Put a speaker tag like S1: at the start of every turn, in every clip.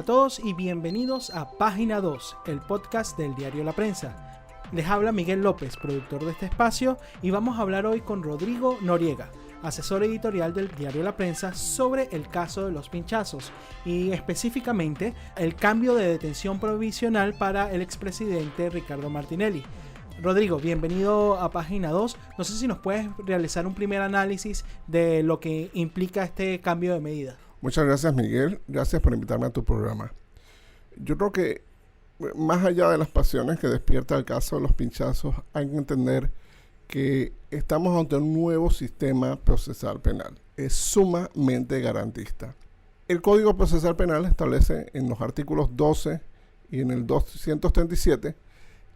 S1: todos y bienvenidos a Página 2, el podcast del diario La Prensa. Les habla Miguel López, productor de este espacio, y vamos a hablar hoy con Rodrigo Noriega, asesor editorial del diario La Prensa, sobre el caso de los pinchazos y específicamente el cambio de detención provisional para el expresidente Ricardo Martinelli. Rodrigo, bienvenido a Página 2. No sé si nos puedes realizar un primer análisis de lo que implica este cambio de medida.
S2: Muchas gracias, Miguel. Gracias por invitarme a tu programa. Yo creo que más allá de las pasiones que despierta el caso de los pinchazos, hay que entender que estamos ante un nuevo sistema procesal penal. Es sumamente garantista. El Código Procesal Penal establece en los artículos 12 y en el 237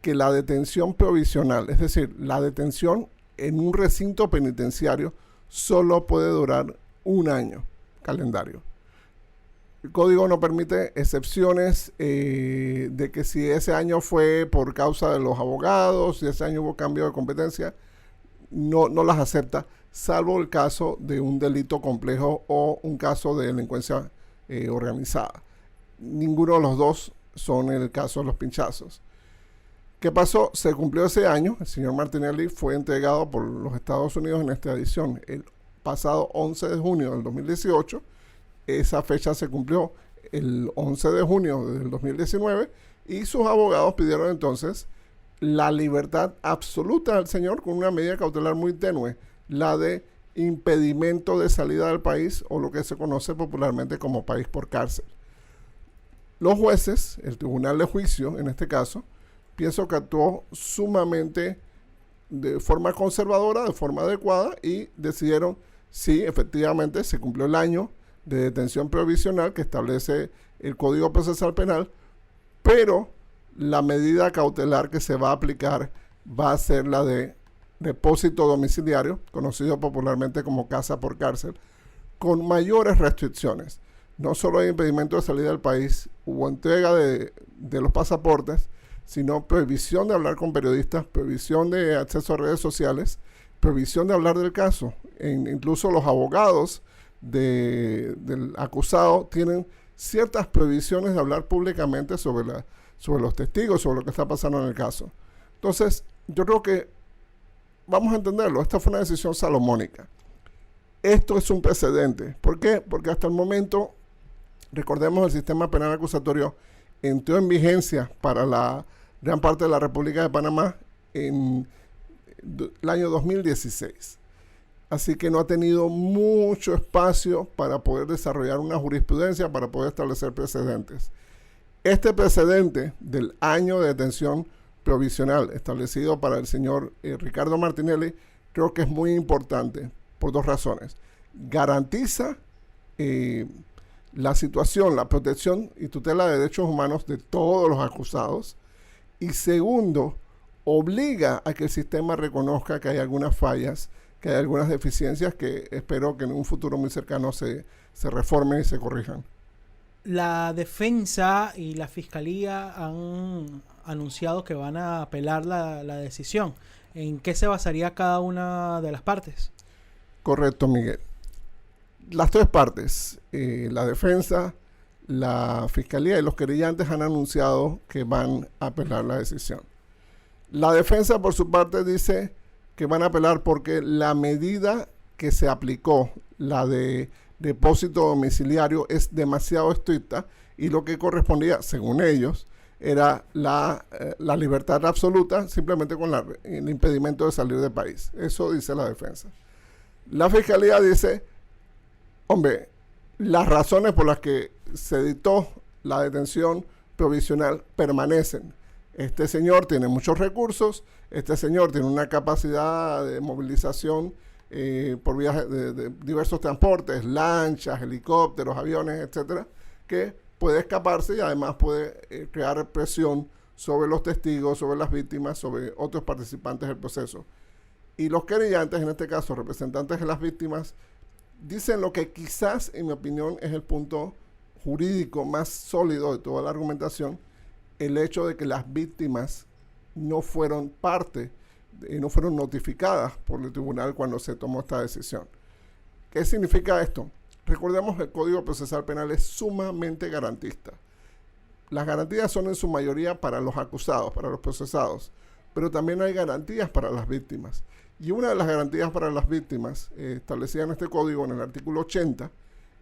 S2: que la detención provisional, es decir, la detención en un recinto penitenciario, solo puede durar un año calendario. El código no permite excepciones de que si ese año fue por causa de los abogados, si ese año hubo cambio de competencia, no las acepta, salvo el caso de un delito complejo o un caso de delincuencia organizada. Ninguno de los dos son el caso de los pinchazos. ¿Qué pasó? Se cumplió ese año. El señor Martinelli fue entregado por los Estados Unidos en esta edición el pasado 11 de junio del 2018. Esa fecha se cumplió el 11 de junio del 2019 y sus abogados pidieron entonces la libertad absoluta del señor con una medida cautelar muy tenue, la de impedimento de salida del país, o lo que se conoce popularmente como país por cárcel. Los jueces, el tribunal de juicio en este caso, pienso que actuó sumamente de forma conservadora, de forma adecuada, y decidieron si efectivamente se cumplió el año de detención provisional que establece el Código Procesal Penal, pero la medida cautelar que se va a aplicar va a ser la de depósito domiciliario, conocido popularmente como casa por cárcel, con mayores restricciones. No solo hay impedimento de salida del país, hubo entrega de los pasaportes, sino prohibición de hablar con periodistas, prohibición de acceso a redes sociales, prohibición de hablar del caso. Incluso los abogados del acusado tienen ciertas prohibiciones de hablar públicamente sobre los testigos, sobre lo que está pasando en el caso. Entonces, yo creo que vamos a entenderlo. Esta fue una decisión salomónica. Esto es un precedente. ¿Por qué? Porque hasta el momento, recordemos, el sistema penal acusatorio entró en vigencia para la gran parte de la República de Panamá en el año 2016. Así que no ha tenido mucho espacio para poder desarrollar una jurisprudencia, para poder establecer precedentes. Este precedente del año de detención provisional establecido para el señor Ricardo Martinelli, creo que es muy importante por dos razones. Garantiza la situación, la protección y tutela de derechos humanos de todos los acusados. Y segundo, obliga a que el sistema reconozca que hay algunas fallas, que hay algunas deficiencias que espero que en un futuro muy cercano se reformen y se corrijan.
S1: La defensa y la fiscalía han anunciado que van a apelar la decisión. ¿En qué se basaría cada una de las partes?
S2: Correcto, Miguel. Las tres partes, la defensa, la fiscalía y los querellantes han anunciado que van a apelar la decisión. La defensa, por su parte, dice que van a apelar porque la medida que se aplicó, la de depósito domiciliario, es demasiado estricta y lo que correspondía, según ellos, era la libertad absoluta simplemente con el impedimento de salir del país. Eso dice la defensa. La fiscalía dice, hombre, las razones por las que se dictó la detención provisional permanecen. Este señor tiene muchos recursos, este señor tiene una capacidad de movilización por vías de diversos transportes, lanchas, helicópteros, aviones, etcétera, que puede escaparse y además puede crear presión sobre los testigos, sobre las víctimas, sobre otros participantes del proceso. Y los querellantes, en este caso representantes de las víctimas, dicen lo que quizás, en mi opinión, es el punto jurídico más sólido de toda la argumentación, el hecho de que las víctimas no fueron parte, no fueron notificadas por el tribunal cuando se tomó esta decisión. ¿Qué significa esto? Recordemos que el Código Procesal Penal es sumamente garantista. las garantías son en su mayoría para los acusados, para los procesados, pero también hay garantías para las víctimas. Y una de las garantías para las víctimas, establecida en este código, en el artículo 80,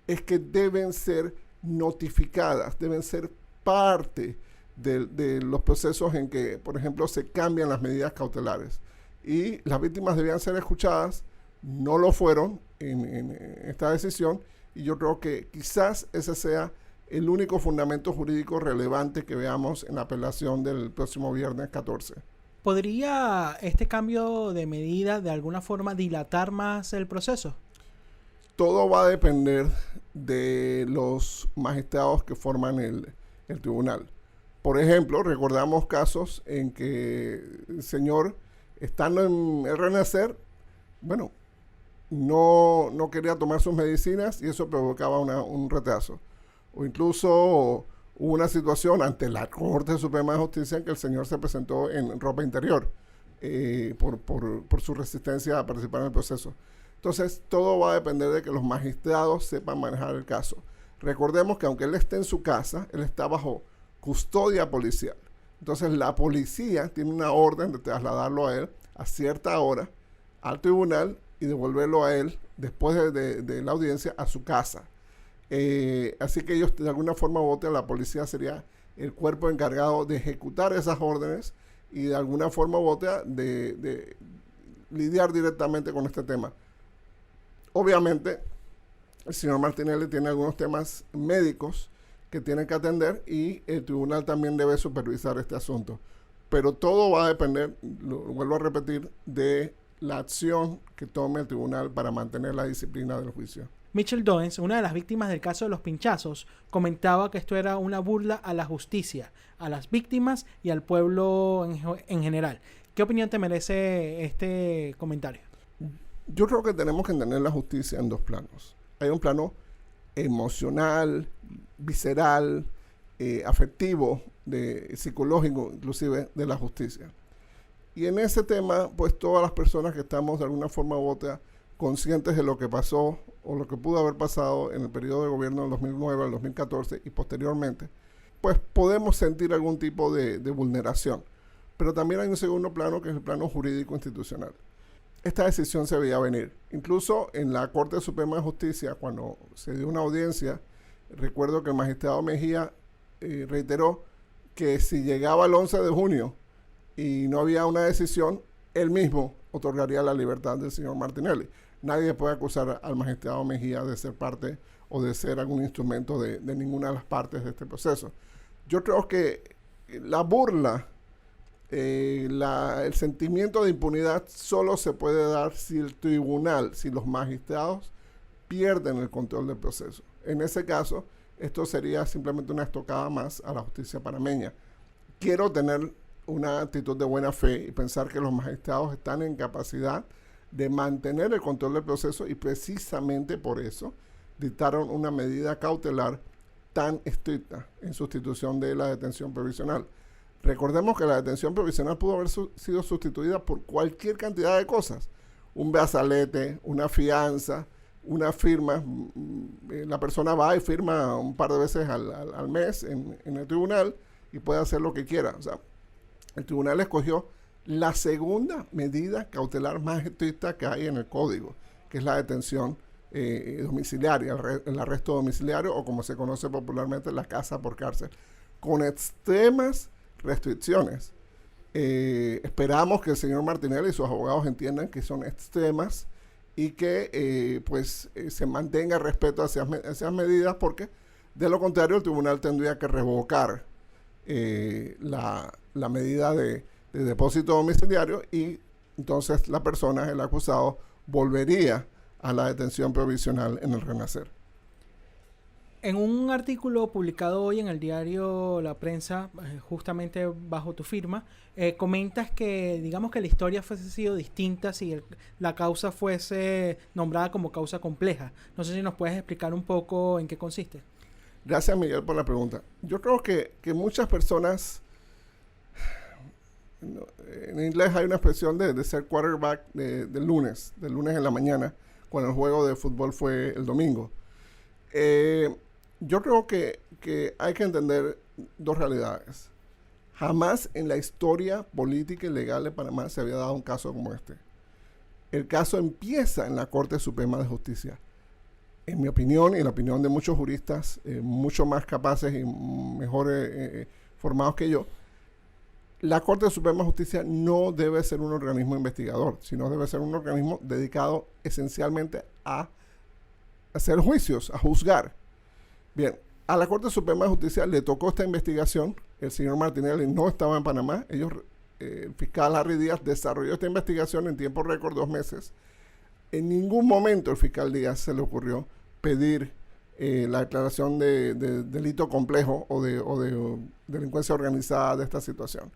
S2: es que deben ser notificadas, deben ser parte de los procesos en que, por ejemplo, se cambian las medidas cautelares. Y las víctimas debían ser escuchadas, no lo fueron en esta decisión, y yo creo que quizás ese sea el único fundamento jurídico relevante que veamos en la apelación del próximo viernes 14.
S1: ¿Podría este cambio de medida de alguna forma dilatar más el proceso?
S2: Todo va a depender de los magistrados que forman el tribunal. Por ejemplo, recordamos casos en que el señor, estando en el Renacer, bueno, no quería tomar sus medicinas y eso provocaba un retraso. O incluso hubo una situación ante la Corte Suprema de Justicia en que el señor se presentó en ropa interior por su resistencia a participar en el proceso. Entonces, todo va a depender de que los magistrados sepan manejar el caso. Recordemos que aunque él esté en su casa, él está bajo custodia policial. Entonces, la policía tiene una orden de trasladarlo a él a cierta hora al tribunal y devolverlo a él después de la audiencia a su casa. Así que ellos de alguna forma u otra, la policía sería el cuerpo encargado de ejecutar esas órdenes y de alguna forma u otra de lidiar directamente con este tema. Obviamente, el señor Martinelli tiene algunos temas médicos que tiene que atender y el tribunal también debe supervisar este asunto. Pero todo va a depender, lo vuelvo a repetir, de la acción que tome el tribunal para mantener la disciplina del juicio.
S1: Mitchell Doens, una de las víctimas del caso de los pinchazos, comentaba que esto era una burla a la justicia, a las víctimas y al pueblo en general. ¿Qué opinión te merece este comentario?
S2: Yo creo que tenemos que entender la justicia en dos planos. Hay un plano emocional, visceral, afectivo, psicológico inclusive, de la justicia. Y en ese tema, pues todas las personas que estamos de alguna forma u otra conscientes de lo que pasó o lo que pudo haber pasado en el periodo de gobierno del 2009 al 2014 y posteriormente, pues podemos sentir algún tipo de vulneración. Pero también hay un segundo plano que es el plano jurídico institucional. Esta decisión se veía venir. Incluso en la Corte Suprema de Justicia, cuando se dio una audiencia, recuerdo que el magistrado Mejía reiteró que si llegaba el 11 de junio y no había una decisión, él mismo otorgaría la libertad del señor Martinelli. Nadie puede acusar al magistrado Mejía de ser parte o de ser algún instrumento de ninguna de las partes de este proceso. Yo creo que la burla, el sentimiento de impunidad solo se puede dar si el tribunal, si los magistrados pierden el control del proceso. En ese caso, esto sería simplemente una estocada más a la justicia panameña. Quiero tener una actitud de buena fe y pensar que los magistrados están en capacidad de mantener el control del proceso y precisamente por eso dictaron una medida cautelar tan estricta en sustitución de la detención provisional. Recordemos que la detención provisional pudo haber sido sustituida por cualquier cantidad de cosas. Un brazalete, una fianza, una firma. La persona va y firma un par de veces al mes en el tribunal y puede hacer lo que quiera. O sea, el tribunal escogió la segunda medida cautelar más estricta que hay en el código, que es la detención domiciliaria, el arresto domiciliario o como se conoce popularmente la casa por cárcel, con extremas restricciones. Esperamos que el señor Martinelli y sus abogados entiendan que son extremas y que se mantenga respeto hacia esas medidas, porque de lo contrario el tribunal tendría que revocar la medida de depósito domiciliario y entonces la persona, el acusado, volvería a la detención provisional en el Renacer.
S1: En un artículo publicado hoy en el diario La Prensa, justamente bajo tu firma, comentas que, digamos que la historia fuese sido distinta si la causa fuese nombrada como causa compleja. No sé si nos puedes explicar un poco en qué consiste.
S2: Gracias, Miguel, por la pregunta. Yo creo que muchas personas, en inglés hay una expresión de ser quarterback del lunes en la mañana, cuando el juego de fútbol fue el domingo. Yo creo que hay que entender dos realidades. Jamás en la historia política y legal de Panamá se había dado un caso como este. El caso empieza en la Corte Suprema de Justicia. En mi opinión y en la opinión de muchos juristas mucho más capaces y mejor formados que yo, la Corte Suprema de Justicia no debe ser un organismo investigador, sino debe ser un organismo dedicado esencialmente a hacer juicios, a juzgar. Bien, a la Corte Suprema de Justicia le tocó esta investigación. El señor Martinelli no estaba en Panamá. El fiscal Harry Díaz desarrolló esta investigación en tiempo récord, 2 meses. En ningún momento el fiscal Díaz se le ocurrió pedir la declaración de delito complejo o de delincuencia organizada de esta situación.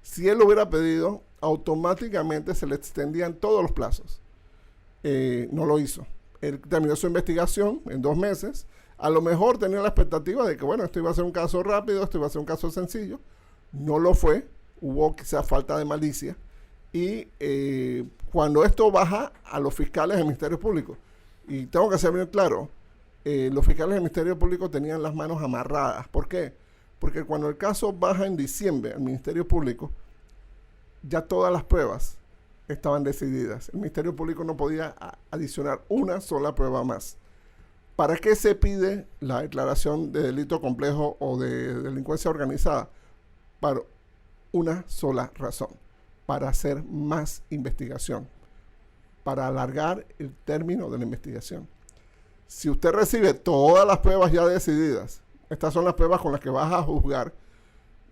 S2: Si él lo hubiera pedido, automáticamente se le extendían todos los plazos. No lo hizo. Él terminó su investigación en 2 meses. A lo mejor tenía la expectativa de que, bueno, esto iba a ser un caso rápido, esto iba a ser un caso sencillo. No lo fue. Hubo quizás falta de malicia. Y cuando esto baja a los fiscales del Ministerio Público, y tengo que ser bien claro, los fiscales del Ministerio Público tenían las manos amarradas. ¿Por qué? Porque cuando el caso baja en diciembre al Ministerio Público, ya todas las pruebas estaban decididas. El Ministerio Público no podía adicionar una sola prueba más. ¿Para qué se pide la declaración de delito complejo o de delincuencia organizada? Para una sola razón: para hacer más investigación, para alargar el término de la investigación. Si usted recibe todas las pruebas ya decididas, estas son las pruebas con las que vas a juzgar,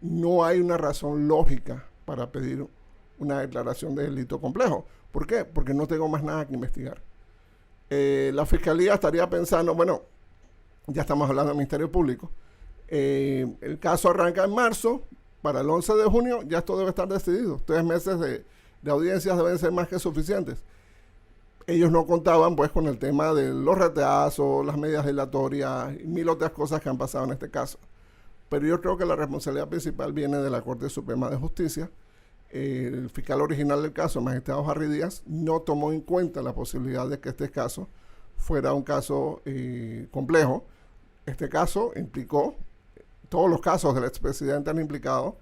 S2: no hay una razón lógica para pedir una declaración de delito complejo. ¿Por qué? Porque no tengo más nada que investigar. La Fiscalía estaría pensando, bueno, ya estamos hablando del Ministerio Público, el caso arranca en marzo, para el 11 de junio ya esto debe estar decidido. 3 meses de audiencias deben ser más que suficientes. Ellos no contaban pues con el tema de los reteazos, las medidas dilatorias y 1000 otras cosas que han pasado en este caso. Pero yo creo que la responsabilidad principal viene de la Corte Suprema de Justicia. El fiscal original del caso, el magistrado Harry Díaz, no tomó en cuenta la posibilidad de que este caso fuera un caso complejo. Este caso implicó, todos los casos del expresidente han implicado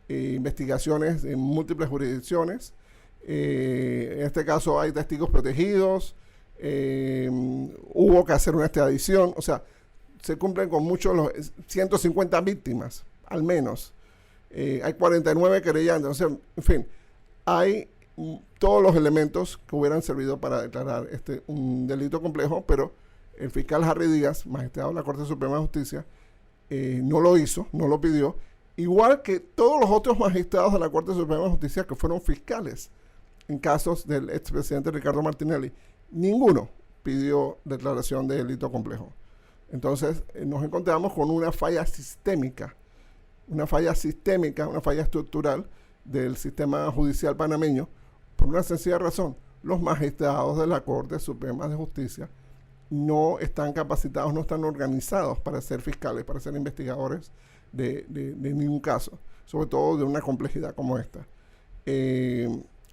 S2: investigaciones en múltiples jurisdicciones. En este caso hay testigos protegidos, hubo que hacer una extradición, o sea, se cumplen con muchos los 150 víctimas, al menos. Hay 49 querellantes, en fin, hay todos los elementos que hubieran servido para declarar un delito complejo, pero el fiscal Harry Díaz, magistrado de la Corte Suprema de Justicia, no lo hizo, no lo pidió, igual que todos los otros magistrados de la Corte Suprema de Justicia que fueron fiscales en casos del expresidente Ricardo Martinelli. Ninguno pidió declaración de delito complejo. Entonces nos encontramos con una falla sistémica, una falla estructural del sistema judicial panameño, por una sencilla razón: los magistrados de la Corte Suprema de Justicia no están capacitados, no están organizados para ser fiscales, para ser investigadores de ningún caso, sobre todo de una complejidad como esta.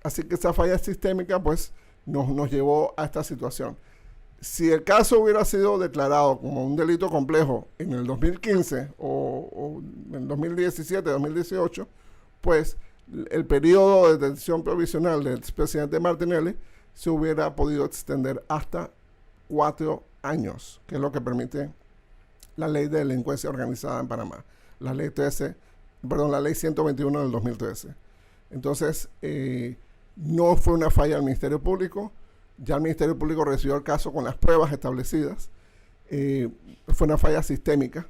S2: Así que esa falla sistémica pues nos llevó a esta situación. Si el caso hubiera sido declarado como un delito complejo en el 2015 o en el 2017, 2018, pues el periodo de detención provisional del expresidente Martinelli se hubiera podido extender hasta 4 años, que es lo que permite la ley de delincuencia organizada en Panamá, la ley 121 del 2013. Entonces, no fue una falla del Ministerio Público. Ya el Ministerio Público recibió el caso con las pruebas establecidas. Fue una falla sistémica,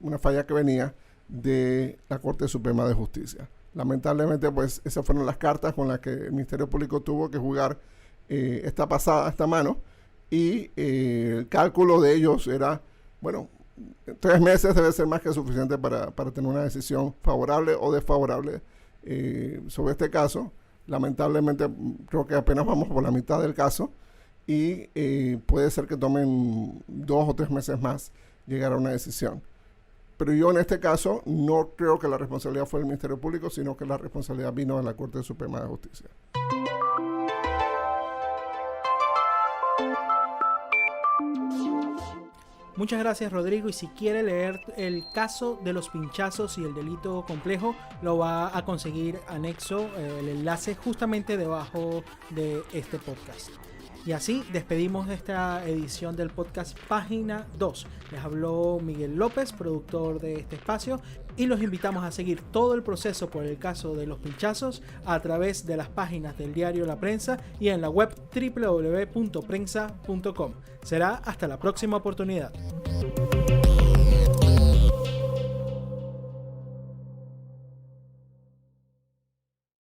S2: una falla que venía de la Corte Suprema de Justicia. Lamentablemente, pues, esas fueron las cartas con las que el Ministerio Público tuvo que jugar esta mano. Y el cálculo de ellos era, bueno, 3 meses debe ser más que suficiente para tener una decisión favorable o desfavorable sobre este caso. Lamentablemente creo que apenas vamos por la mitad del caso y puede ser que tomen 2 o 3 meses más llegar a una decisión. Pero yo en este caso no creo que la responsabilidad fue del Ministerio Público, sino que la responsabilidad vino de la Corte Suprema de Justicia.
S1: Muchas gracias, Rodrigo, y si quiere leer el caso de los pinchazos y el delito complejo, lo va a conseguir anexo, el enlace justamente debajo de este podcast. Y así despedimos esta edición del podcast Página 2. Les habló Miguel López, productor de este espacio, y los invitamos a seguir todo el proceso por el caso de los pinchazos a través de las páginas del diario La Prensa y en la web www.prensa.com. Será hasta la próxima oportunidad.